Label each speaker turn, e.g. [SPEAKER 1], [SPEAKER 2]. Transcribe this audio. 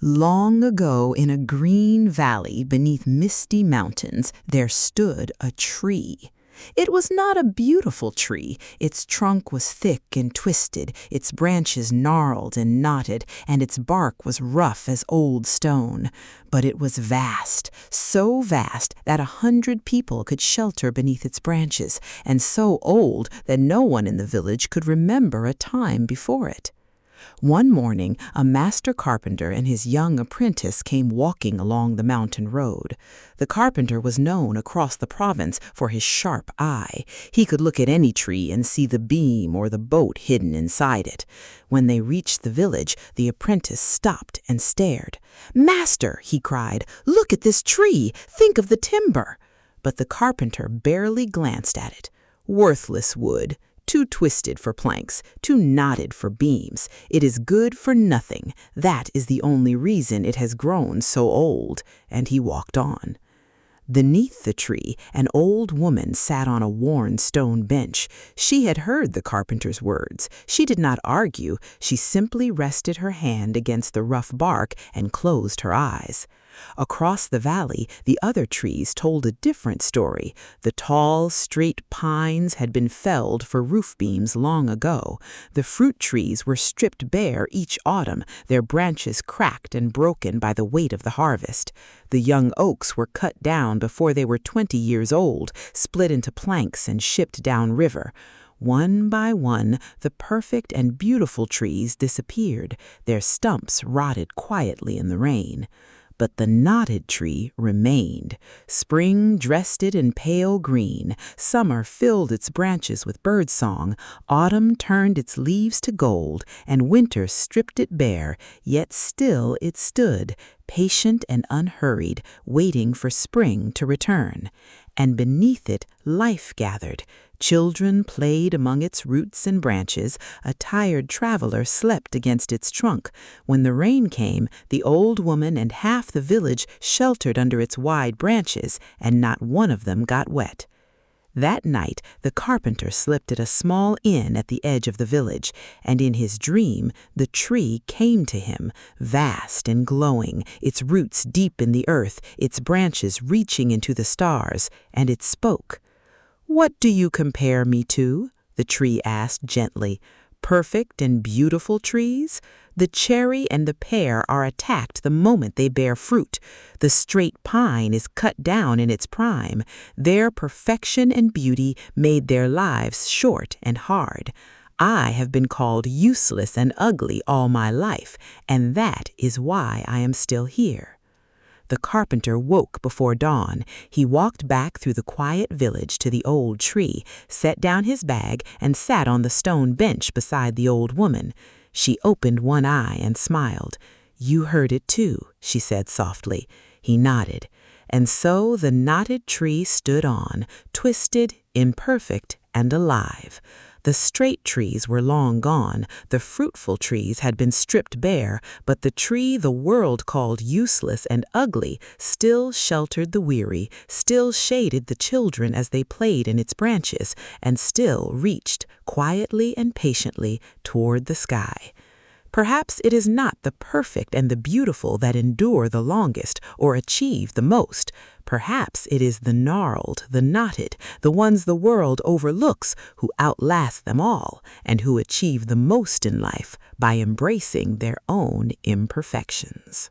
[SPEAKER 1] Long ago, in a green valley beneath misty mountains, there stood a tree. It was not a beautiful tree. Its trunk was thick and twisted, its branches gnarled and knotted, and its bark was rough as old stone. But it was vast, so vast that 100 people could shelter beneath its branches, and so old that no one in the village could remember a time before it. One morning, a master carpenter and his young apprentice came walking along the mountain road. The carpenter was known across the province for his sharp eye. He could look at any tree and see the beam or the boat hidden inside it. When they reached the village, the apprentice stopped and stared. "Master," he cried, "look at this tree! Think of the timber!" But the carpenter barely glanced at it. Worthless wood. Too twisted for planks, too knotted for beams. It is good for nothing. That is the only reason it has grown so old." And he walked on. Beneath the tree, an old woman sat on a worn stone bench. She had heard the carpenter's words. She did not argue. She simply rested her hand against the rough bark and closed her eyes. Across the valley, the other trees told a different story. The tall, straight pines had been felled for roof beams long ago. The fruit trees were stripped bare each autumn, their branches cracked and broken by the weight of the harvest. The young oaks were cut down before they were 20 years old, split into planks and shipped downriver. One by one, the perfect and beautiful trees disappeared. Their stumps rotted quietly in the rain. But the knotted tree remained. Spring dressed it in pale green. Summer filled its branches with birdsong. Autumn turned its leaves to gold, and winter stripped it bare. Yet still it stood, patient and unhurried, waiting for spring to return. And beneath it life gathered. Children played among its roots and branches. A tired traveler slept against its trunk. When the rain came, the old woman and half the village sheltered under its wide branches, and not one of them got wet. That night, the carpenter slept at a small inn at the edge of the village, and in his dream, the tree came to him, vast and glowing, its roots deep in the earth, its branches reaching into the stars, and it spoke. "What do you compare me to?" the tree asked gently. "Perfect and beautiful trees? The cherry and the pear are attacked the moment they bear fruit. The straight pine is cut down in its prime. Their perfection and beauty made their lives short and hard. I have been called useless and ugly all my life, and that is why I am still here." The carpenter woke before dawn. He walked back through the quiet village to the old tree, set down his bag, and sat on the stone bench beside the old woman. She opened one eye and smiled. "You heard it too," she said softly. He nodded. And so the knotted tree stood on, twisted, imperfect, and alive. The straight trees were long gone, the fruitful trees had been stripped bare, but the tree the world called useless and ugly still sheltered the weary, still shaded the children as they played in its branches, and still reached, quietly and patiently, toward the sky. Perhaps it is not the perfect and the beautiful that endure the longest or achieve the most. Perhaps it is the gnarled, the knotted, the ones the world overlooks, who outlast them all and who achieve the most in life by embracing their own imperfections.